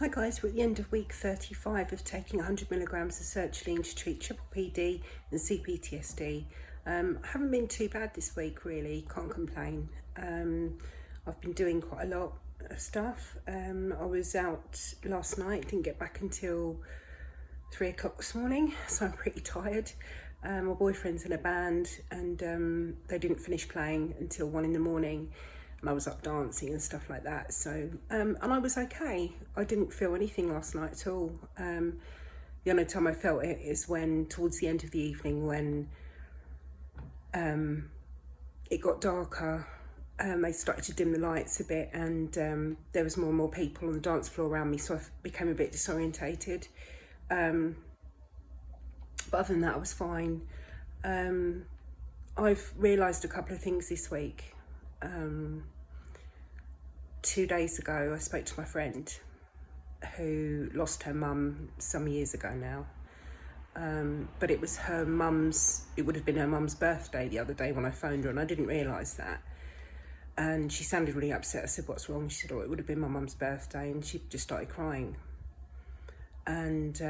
Hi guys, we're at the end of week 35 of taking 100 milligrams of sertraline to treat PPPD and CPTSD. Haven't been too bad this week really, can't complain. I've been doing quite a lot of stuff. I was out last night, didn't get back until 3 o'clock this morning, so I'm pretty tired. My boyfriend's in a band and they didn't finish playing until 1 in the morning. And I was up dancing and stuff like that. So, and I was okay. I didn't feel anything last night at all. The only time I felt it is when, towards the end of the evening, when it got darker, they started to dim the lights a bit and there was more and more people on the dance floor around me, so I became a bit disorientated. But other than that, I was fine. I've realised a couple of things this week. 2 days ago I spoke to my friend who lost her mum some years ago now, but it was her mum's, it would have been her mum's birthday the other day when I phoned her, and I didn't realise that, and she sounded really upset. I said, what's wrong? She said, oh, it would have been my mum's birthday, and she just started crying. And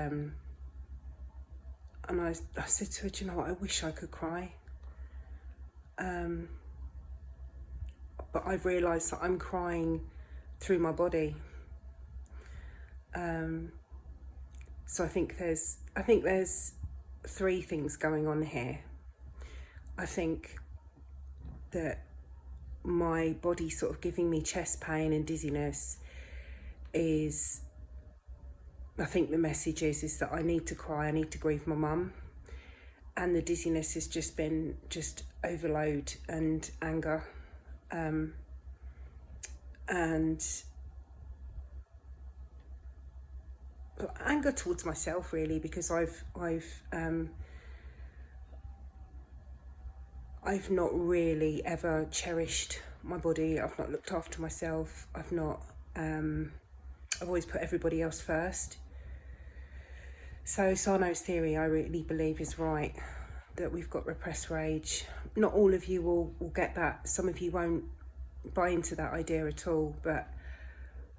I said to her, do you know what, I wish I could cry. But I've realised that I'm crying through my body. So I think there's 3 things going on here. I think that my body sort of giving me chest pain and dizziness is, I think the message is that I need to cry, I need to grieve my mum. And the dizziness has just been overload and anger. And anger towards myself really, because I've not really ever cherished my body. I've not looked after myself. I've always put everybody else first. So Sonos Theory, I really believe, is right, that we've got repressed rage. Not all of you will get that. Some of you won't buy into that idea at all. But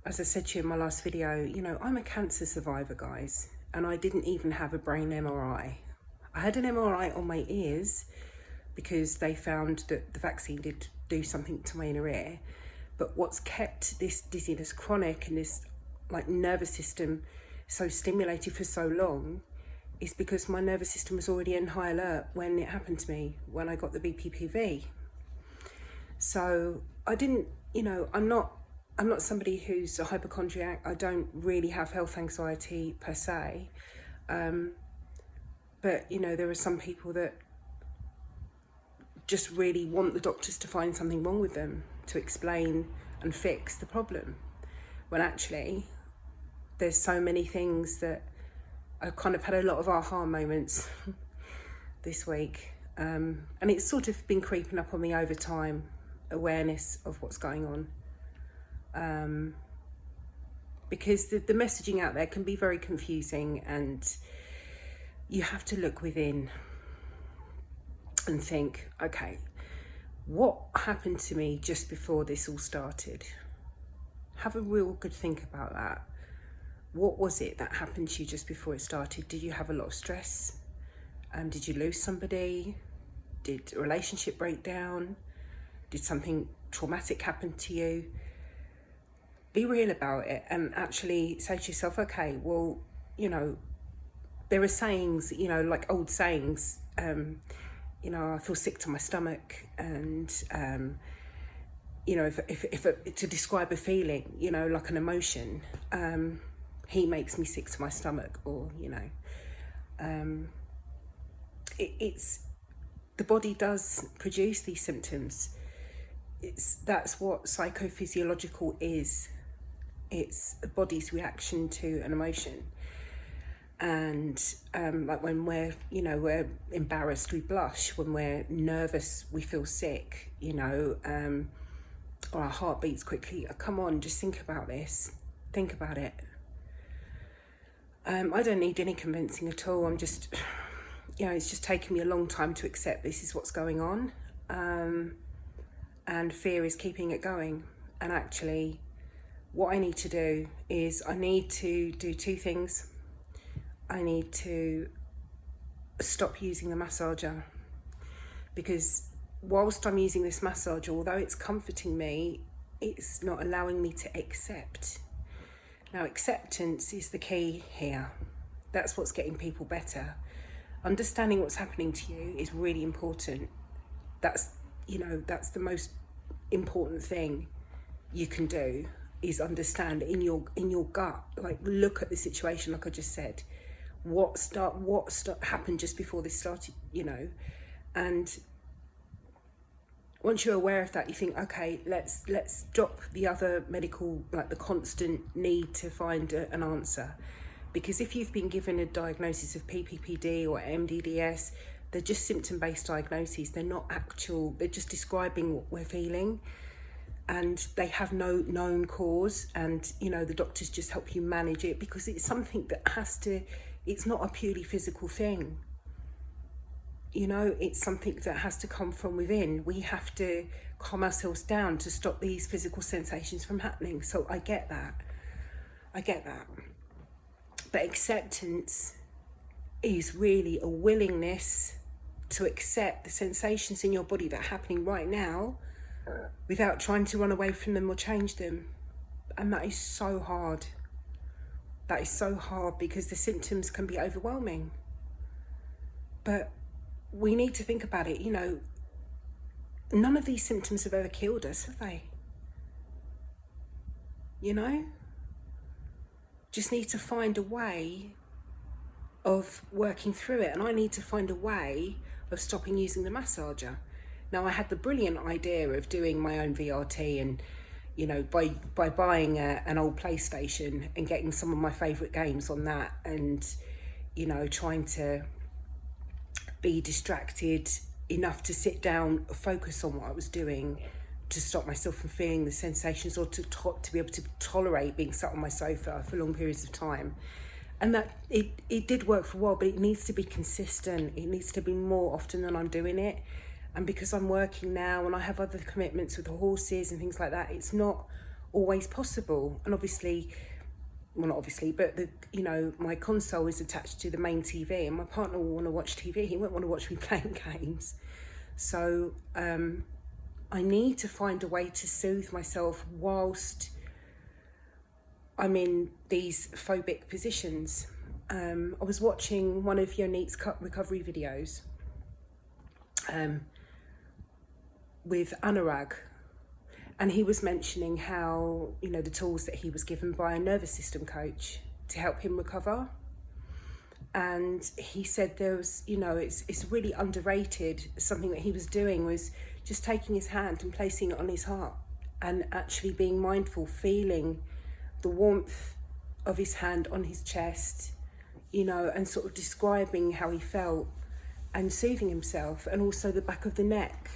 as I said to you in my last video, you know, I'm a cancer survivor, guys, and I didn't even have a brain MRI. I had an MRI on my ears because they found that the vaccine did do something to my inner ear. But what's kept this dizziness chronic and this like nervous system so stimulated for so long is because my nervous system was already in high alert when it happened to me, when I got the PPPD. So I didn't, you know, I'm not somebody who's a hypochondriac. I don't really have health anxiety per se. But, you know, there are some people that just really want the doctors to find something wrong with them to explain and fix the problem, when actually there's so many things that I've kind of had a lot of aha moments this week. And it's sort of been creeping up on me over time, awareness of what's going on. Because the messaging out there can be very confusing, and you have to look within and think, okay, what happened to me just before this all started? Have a real good think about that. What was it that happened to you just before it started? Did you have a lot of stress? Did you lose somebody? Did a relationship break down? Did something traumatic happen to you? Be real about it and actually say to yourself, okay, well, you know, there are sayings, you know, like old sayings, you know, I feel sick to my stomach, and, you know, if to describe a feeling, you know, like an emotion, he makes me sick to my stomach, or, you know, it's the body does produce these symptoms. That's what psychophysiological is. It's the body's reaction to an emotion. And like when we're embarrassed, we blush. When we're nervous, we feel sick, you know, or our heart beats quickly. Come on, just think about this. Think about it. I don't need any convincing at all. I'm just, you know, it's just taken me a long time to accept this is what's going on. And fear is keeping it going. And actually, what I need to do is I need to do two things. I need to stop using the massager, because whilst I'm using this massager, although it's comforting me, it's not allowing me to accept. Now, acceptance is the key here. That's what's getting people better. Understanding what's happening to you is really important. That's the most important thing you can do, is understand in your gut, like look at the situation, like I just said, what happened just before this started, and once you're aware of that, you think, okay, let's drop the other medical, like the constant need to find an answer. Because if you've been given a diagnosis of PPPD or MDDS, they're just symptom-based diagnoses. They're not actual, they're just describing what we're feeling. And they have no known cause. And, the doctors just help you manage it, because it's something that it's not a purely physical thing. It's something that has to come from within. We have to calm ourselves down to stop these physical sensations from happening. So I get that. But acceptance is really a willingness to accept the sensations in your body that are happening right now without trying to run away from them or change them. And that is so hard. That is so hard, because the symptoms can be overwhelming. But we need to think about it, none of these symptoms have ever killed us, have they? Just need to find a way of working through it. And I need to find a way of stopping using the massager. Now, I had the brilliant idea of doing my own VRT, and by buying an old PlayStation and getting some of my favourite games on that, and trying to be distracted enough to sit down, focus on what I was doing, to stop myself from feeling the sensations, or to be able to tolerate being sat on my sofa for long periods of time. And that it did work for a while, but it needs to be consistent. It needs to be more often than I'm doing it. And because I'm working now and I have other commitments with the horses and things like that, it's not always possible. And my console is attached to the main TV, and my partner will want to watch TV. He won't want to watch me playing games. So I need to find a way to soothe myself whilst I'm in these phobic positions. I was watching one of Yonique's recovery videos with Anurag, and he was mentioning how, the tools that he was given by a nervous system coach to help him recover. And he said there was, it's really underrated. Something that he was doing was just taking his hand and placing it on his heart, and actually being mindful, feeling the warmth of his hand on his chest, and sort of describing how he felt and soothing himself, and also the back of the neck,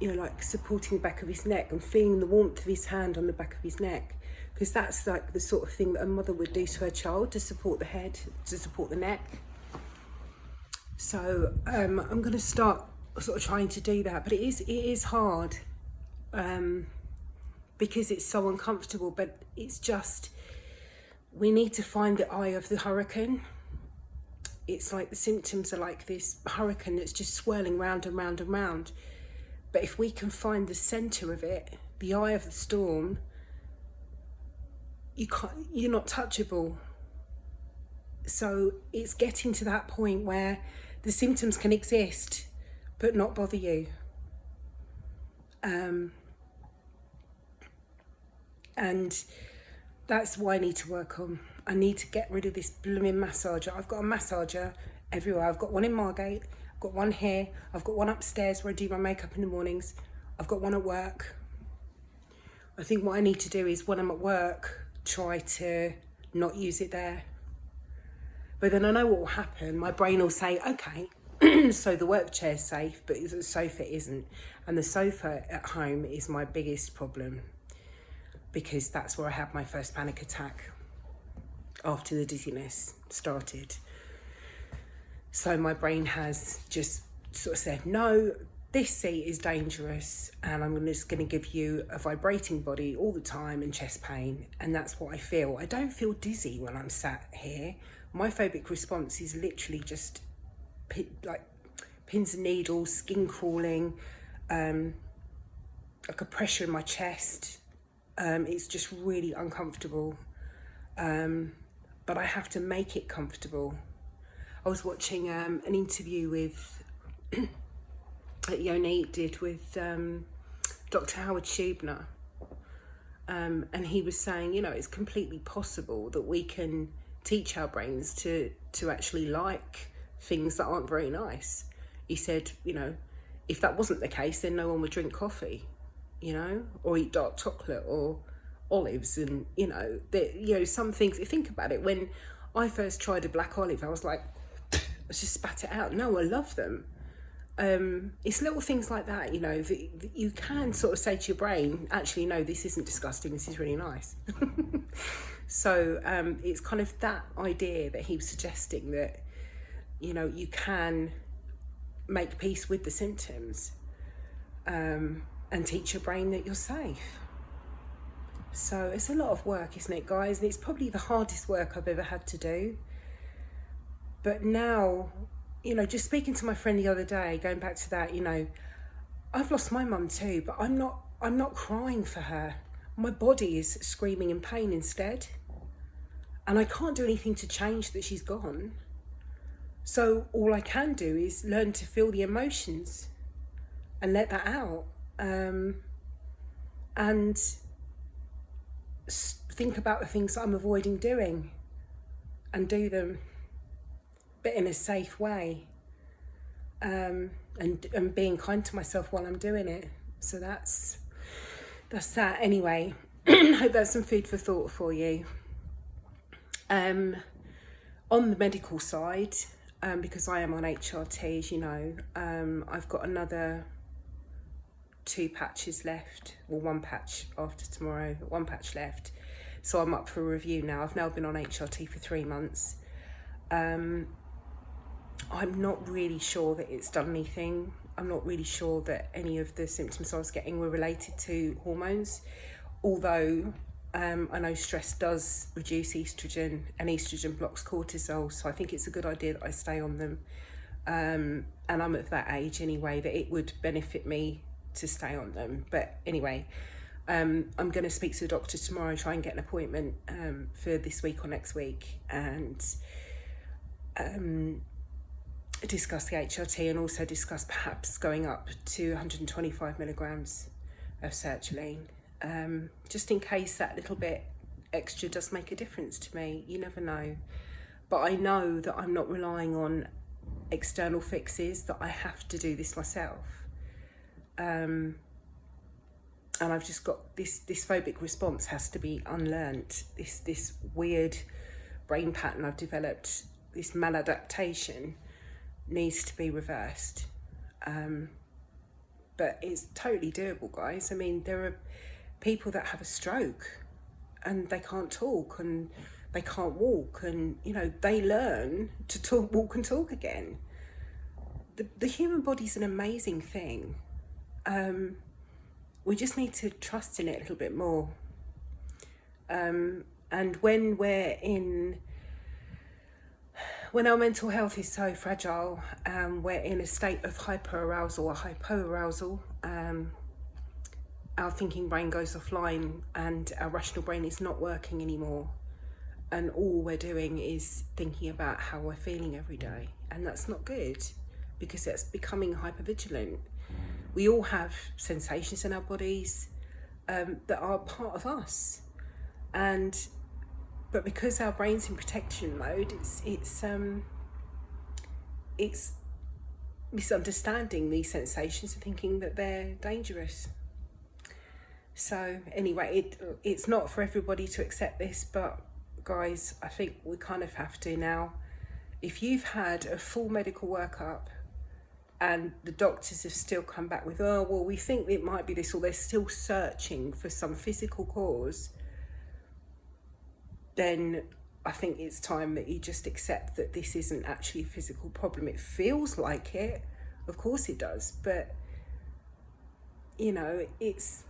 like supporting the back of his neck and feeling the warmth of his hand on the back of his neck, because that's like the sort of thing that a mother would do to her child, to support the head, to support the neck. So I'm going to start sort of trying to do that, but it is hard, because it's so uncomfortable. But it's just, we need to find the eye of the hurricane. It's like the symptoms are like this hurricane that's just swirling round and round and round. But if we can find the centre of it, the eye of the storm, you're not touchable. So it's getting to that point where the symptoms can exist but not bother you. And that's what I need to work on. I need to get rid of this blooming massager. I've got a massager everywhere. I've got one in Margate, I've got one here, I've got one upstairs where I do my makeup in the mornings, I've got one at work. I think what I need to do is, when I'm at work, try to not use it there. But then I know what will happen. My brain will say, okay, so the work chair's safe, but the sofa isn't. And the sofa at home is my biggest problem, because that's where I had my first panic attack after the dizziness started. So my brain has just sort of said, no, this seat is dangerous and I'm just going to give you a vibrating body all the time and chest pain. And that's what I feel. I don't feel dizzy when I'm sat here. My phobic response is literally just like pins and needles, skin crawling, like a pressure in my chest. It's just really uncomfortable. But I have to make it comfortable. I was watching an interview with that Yoni did with Dr. Howard Schubner, and he was saying, it's completely possible that we can teach our brains to actually like things that aren't very nice. He said, if that wasn't the case, then no one would drink coffee, or eat dark chocolate or olives, and some things. You think about it. When I first tried a black olive, I was like, let's just spat it out. No, I love them. It's little things like that, that you can sort of say to your brain, actually, no, this isn't disgusting, this is really nice. So it's kind of that idea that he was suggesting, that, you can make peace with the symptoms and teach your brain that you're safe. So it's a lot of work, isn't it, guys? And it's probably the hardest work I've ever had to do. But now, just speaking to my friend the other day, going back to that, I've lost my mum too, but I'm not crying for her. My body is screaming in pain instead. And I can't do anything to change that she's gone. So all I can do is learn to feel the emotions and let that out. And think about the things that I'm avoiding doing and do them, but in a safe way, and being kind to myself while I'm doing it. So that's that. Anyway, I hope that's some food for thought for you. On the medical side, because I am on HRT, as you know, I've got another 2 patches left, or 1 patch after tomorrow, 1 patch left. So I'm up for a review now. I've now been on HRT for 3 months. I'm not really sure that it's done anything. I'm not really sure that any of the symptoms I was getting were related to hormones, although I know stress does reduce estrogen, and estrogen blocks cortisol, so I think it's a good idea that I stay on them. And I'm at that age anyway that it would benefit me to stay on them. But anyway, I'm going to speak to the doctor tomorrow, try and get an appointment for this week or next week, and discuss the HRT, and also discuss perhaps going up to 125 milligrams of sertraline, just in case that little bit extra does make a difference to me. You never know. But I know that I'm not relying on external fixes, that I have to do this myself. And I've just got this phobic response has to be unlearnt. This weird brain pattern I've developed, this maladaptation, needs to be reversed. But it's totally doable, guys. I mean, there are people that have a stroke and they can't talk and they can't walk, and they learn to talk, walk and talk again. The human body's an amazing thing. We just need to trust in it a little bit more. And when our mental health is so fragile, we're in a state of hyperarousal or hypoarousal, our thinking brain goes offline and our rational brain is not working anymore. And all we're doing is thinking about how we're feeling every day. And that's not good, because it's becoming hypervigilant. We all have sensations in our bodies that are part of us. But because our brain's in protection mode, it's misunderstanding these sensations and thinking that they're dangerous. So anyway, it's not for everybody to accept this, but guys, I think we kind of have to now. If you've had a full medical workup and the doctors have still come back with, oh, well, we think it might be this, or they're still searching for some physical cause, then I think it's time that you just accept that this isn't actually a physical problem. It feels like it, of course it does, but you know, it's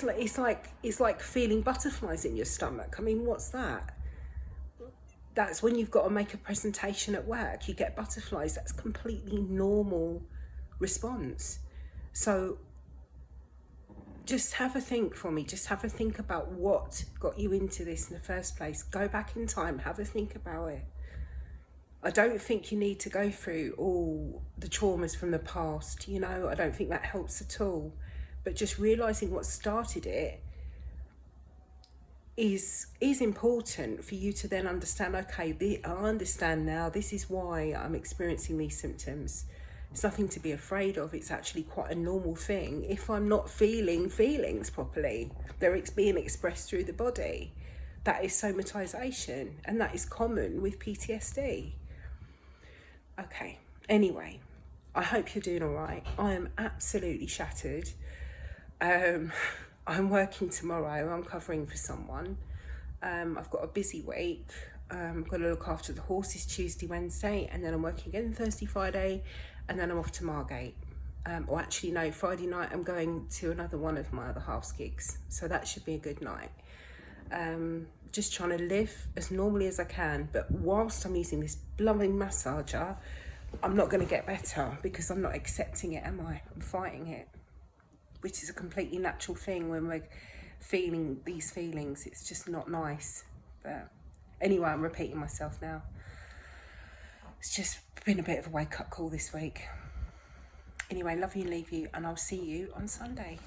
like feeling butterflies in your stomach. I mean, what's that? That's when you've got to make a presentation at work, you get butterflies. That's completely normal response. So just have a think for me. Just have a think about what got you into this in the first place. Go back in time, have a think about it. I don't think you need to go through all the traumas from the past, you know, I don't think that helps at all. But just realising what started it is important for you to then understand, okay, I understand now, this is why I'm experiencing these symptoms. It's nothing to be afraid of. It's actually quite a normal thing. If I'm not feeling feelings properly, they're being expressed through the body. That is somatization, and that is common with PTSD. Okay, anyway, I hope you're doing all right. I am absolutely shattered. I'm working tomorrow. I'm covering for someone. I've got a busy week. I've got to look after the horses Tuesday, Wednesday, and then I'm working again Thursday, Friday, and then I'm off to Margate. Or actually, no, Friday night I'm going to another one of my other half's gigs. So that should be a good night. Just trying to live as normally as I can, but whilst I'm using this blooming massager, I'm not going to get better because I'm not accepting it, am I? I'm fighting it, which is a completely natural thing when we're feeling these feelings. It's just not nice. But anyway, I'm repeating myself now. It's just been a bit of a wake-up call this week. Anyway, love you and leave you, and I'll see you on Sunday.